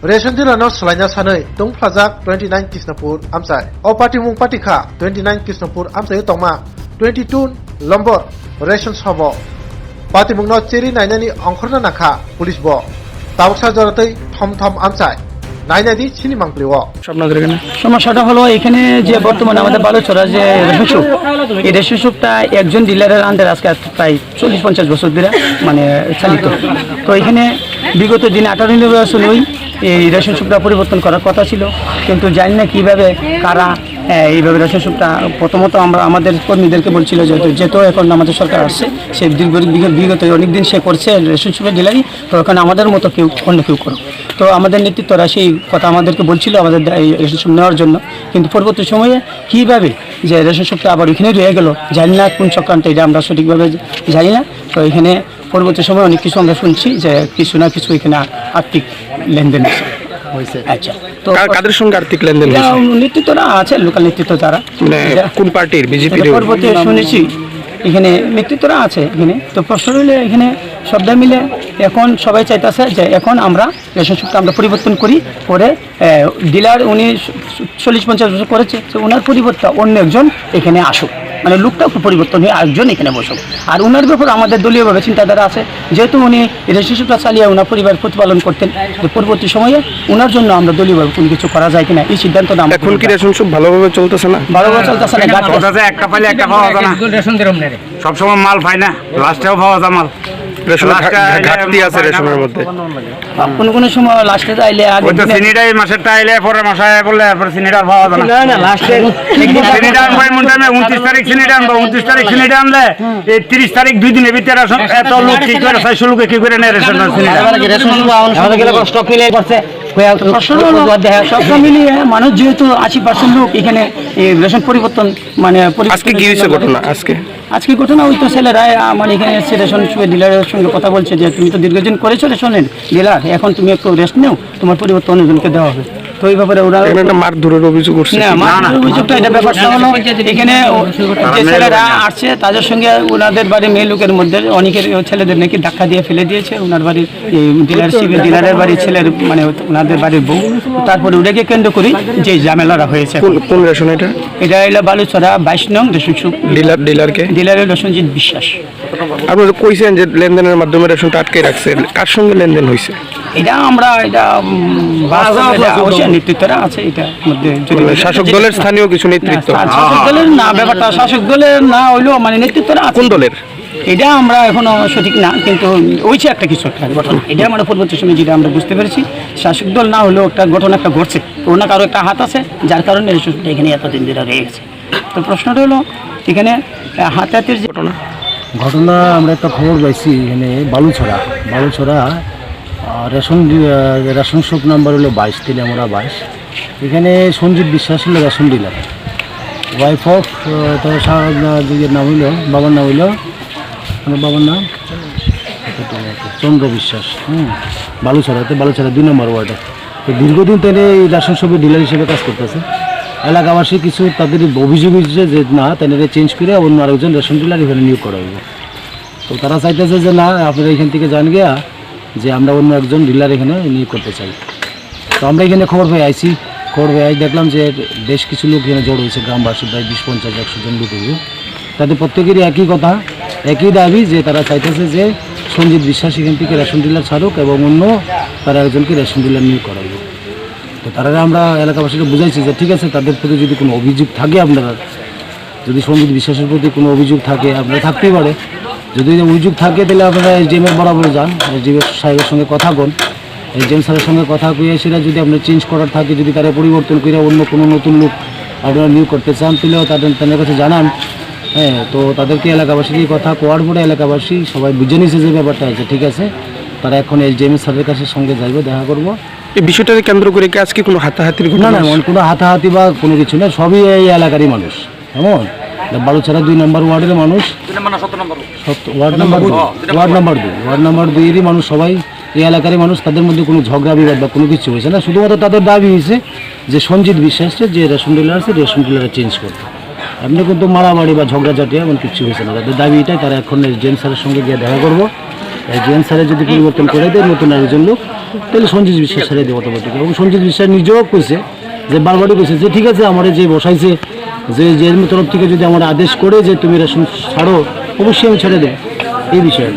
Ration Dealerno Selaina Sanai Tungphlalaijak 29 Kisnapur Amsai O Party Mung Patika 29 Kisnapur Amsai Tongma 22 Lombor Ration Sabo Party Mung No Cheri Nainani Angkorna Nakha Police Bo Tabaksa Joratei Thom Amsai নাইনাদি চিনি মাংপ্লিও আপনাদের এখানে সমস্যাটা হলো এখানে যে বর্তমানে আমাদের বালুচরা যে রেশন এই রেশন শপটা একজন ডিলারের আন্ডারে আজকে প্রায় 40-50 বছর ধরে মানে চালিত। তো এখানে বিগত দিনে 18 বছরই এই রেশন শপটা পরিবর্তন করার কথা ছিল, কিন্তু জানি না কীভাবে কারা এইভাবে রেশন শপটা প্রথমত আমরা আমাদের কর্মীদেরকে বলছিল যেহেতু এখন আমাদের সরকার আসছে সে বিগত অনেকদিন সে করছে রেশন শপের ডিলারি, তো এখন আমাদের মতো কেউ অন্য কেউ করো। তো আমাদের নেতৃত্বরা সেই কথা আমাদেরকে বলছিল আমাদের এই রেশন শপ নেওয়ার জন্য, কিন্তু পরবর্তী সময়ে কীভাবে যে রেশন শপটা আবার ওইখানে রয়ে গেল জানি না কোন চক্রান্ত, এটা আমরা সঠিকভাবে জানি না। তো এখানে পরবর্তী সময় অনেক কিছু আমরা শুনছি যে কিছু না কিছু এখানে আর্থিক লেনদেন হয়েছে। আচ্ছা, তো কাদের সঙ্গে আর্থিক লেনদেন নেতৃত্বরা আছে, লোকাল নেতৃত্ব যারা কোন পার্টির বিজেপি পরবর্তী শুনেছি এখানে নেতৃত্বরা আছে এখানে। তো প্রশ্ন রইলে এখানে শব্দ মিলে এখন সবাই চাইতেছে যে এখন আমরা রেশন শপটা আমরা পরিবর্তন করি, পরে ডিলার উনি 40-50 বছর করেছে, তো ওনার পরিবর্তে অন্য একজন এখানে আসুক, মানে লোকটা পরিবর্তন হয়ে আরেকজন এখানে বসুক। আর ওনার ব্যাপারে আমাদের দলীয়ভাবে চিন্তাধারা আছে, যেহেতু উনি রেশন শপটা চালিয়ে ওনার পরিবার প্রতিপালন করতেন, যে পরবর্তী সময়ে ওনার জন্য আমরা দলীয়ভাবে কোনো কিছু করা যায় কিনা এই সিদ্ধান্ত না। এখন কি রেশন শপ ভালোভাবে চলতেছে না? ভালোভাবে চলতেছে না, একটা পাইলে একটা পাওয়া যায় না, সবসময় মাল পাই না, লাস্টেও পাওয়া যায় মাল। ঘাটতি আছে রেশনের মধ্যে, কোনো সময় লাস্টে আইলে চিনিটাই মাসেরটা আইলে পরের মাসে আয় বললে এরপরে চিনিটা পাওয়া যায় না। লাস্টে চিনিটা আনবো এমন টাইমে 29 তারিখ চিনিটা আনবো, 29 তারিখ চিনিটা আনলে এই 30 তারিখ 2 দিনের ভিতরে এত লোক কি করে 600 লোকে কি করে নেয় রেশন চিনিটা। স্টক মিলে করছে সব মিলিয়ে মানুষ যেহেতু 80% লোক এখানে রেশন পরিবর্তন মানে আজকে কি হয়েছে ঘটনা? আজকে ঘটনা ওই তো ছেলেরা মানে এখানে এসে রেশন ডিলারের সঙ্গে কথা বলছে যে তুমি তো দীর্ঘদিন করেছো রেশনের ডিলার, এখন তুমি একটু রেস্ট নেও, তোমার পরিবর্তন অন্যজনকে দেওয়া হবে। তো এই ব্যাপারে ওরা মারধরের অভিযোগ করছে না, মারধরের অভিযোগটা এটা ব্যাপারটা হলো এখানে যে ছেলেরা আসছে তাদের সঙ্গে ওনাদের বাড়ির মেয়ে লোকের মধ্যে অনেকের ছেলেদের নাকি ধাক্কা দিয়ে ফেলে দিয়েছে ওনার বাড়ির ডিলারের বাড়ির ছেলের মানে ওনাদের বাড়ির বউ। তারপরে ওটাকে কেন্দ্র করি যে ঝামেলাটা হয়েছে। কোন রেশন এটা এলো বালুচরা 22 নং রেশন শপ। ডিলারের রসনজিৎ বিশ্বাস। আপনারা কইছেন যে লেনদেনের মাধ্যমে রেশনটা আটকে রাখছে, কার সঙ্গে লেনদেন হয়েছে? এটা আমরা অবশ্যই নেতৃত্বরা আছে এটার মধ্যে। শাসক দলের স্থানীয় কিছু নেতৃত্ব? শাসক দলের না, ব্যাপারটা শাসক দলের না হইলেও মানে নেতৃত্বরা কোন দলের এটা আমরা এখনো সঠিক না, কিন্তু হয়েছে একটা কিছু একটা ঘটনা, এটা আমরা পরবর্তী সময় যেটা আমরা বুঝতে পেরেছি শাসক দল না হলেও একটা ঘটনা একটা ঘটছে, ওনার কারো একটা হাত আছে যার কারণে এখানে এতদিন ধরে রয়ে গেছে। তো প্রশ্নটা হলো এখানে হাতাহাতির যে ঘটনা আমরা একটা খবর পাইছি এখানে বালুছড়া রেশন শপ নাম্বার হলো 22 তেলিয়ামোড়া 22। এখানে সঞ্জিত বিশ্বাস হলো রেশন ডিলার, ওয়াইফ অফ তার নাম হইল বাবার নাম হইল বাবার নাম চন্দ্র বিশ্বাস। বালুছড়া 2 নম্বর ওয়ার্ডে। তো দীর্ঘদিন তাহলে এই রেশন শপের ডিলার হিসেবে কাজ করতেছে। এলাকাবাসী কিছু তাদের অভিযোগ হচ্ছে যে না তাদের চেঞ্জ করে অন্য আরেকজন রেশন ডিলার এখানে নিয়োগ করা হবে। তো তারা চাইতেছে যে না আপনারা এখান থেকে জান গিয়া যে আমরা অন্য একজন ডিলার এখানে নিয়োগ করতে চাই। তো আমরা এখানে খবর পেয়ে আইছি, দেখলাম যে বেশ কিছু লোক এখানে জড়ো হয়েছে, গ্রামবাসী প্রায় 20-50-100 জন লোক হইব। তাদের প্রত্যেকেরই একই কথা, একই দাবি যে তারা চাইতেছে যে সঞ্জিত বিশ্বাস এখান থেকে রেশন ডিলার ছাড়ুক এবং অন্য তারা একজনকে রেশন ডিলার নিয়োগ করা হবে। তো তারা আমরা এলাকাবাসীকে বুঝাইছি যে ঠিক আছে তাদের প্রতি যদি কোনো অভিযোগ থাকে, আপনারা যদি সঞ্জিত বিশ্বাসের প্রতি কোনো অভিযোগ থাকে আপনারা থাকতেই পারে, যদি অভিযোগ থাকে তাহলে আপনারা এসডিএমের বরাবর যান, এসডিএম সাহেবের সঙ্গে কথা বল, এসডিএম স্যারের সঙ্গে কথা কইয়ে সেটা যদি আপনার চেঞ্জ করার থাকে, যদি তারা পরিবর্তন করে অন্য কোনো নতুন লোক আপনারা নিয়োগ করতে চান তাহলেও তাদের কাছে জানান। তো তাদেরকে এলাকাবাসীর কথা কোয়ার পরে এলাকাবাসী সবাই বুঝে নিয়েছে যে ব্যাপারটা আছে, ঠিক আছে তারা এখন এসডিএম স্যারের কাছে সঙ্গে যাইবে, দেখা করবো। এই বিষয়টাকে কেন্দ্র করে কি আজকে কোনো হাতাহাতির ঘটনা? না, কোনো হাতাহাতি বা কোনো কিছু না, সবই এই এলাকারই মানুষ। এমন বালুছড়া 2 নম্বর ওয়ার্ডের মানুষ, ওয়ার্ড নাম্বার 2 এরই মানুষ, সবাই এই এলাকারই মানুষ। তাদের মধ্যে কোনো ঝগড়া বিবাদ বা কোনো কিছু হয়েছে না, শুধুমাত্র তাদের দাবি হয়েছে যে সঞ্জিত বিশ্বাসের যে রেশন ডিলার আছে রেশন ডিলারে চেঞ্জ করতে। এমনি কিন্তু মারামারি বা ঝগড়াঝাটি এমন কিছু হয়েছে না, তাদের দাবি এটাই। তারা এখন এসডিএম স্যারের সঙ্গে গিয়ে দেখা করবো, জেন স্যারের যদি পরিবর্তন করে দেয় নতুন আরেকজন লোক, তাহলে সঞ্জিত বিশ্বাস ছেড়ে দেয় অটোমেটিক। এবং সঞ্জিত বিশ্বাস নিজেও কইছে যে বারবারই কইছে যে ঠিক আছে আমার যে বসাইছে যে জেল তরফ থেকে যদি আমার আদেশ করে যে তুমি রেশন ছাড়ো, অবশ্যই আমি ছেড়ে দেবো, এই বিষয়ে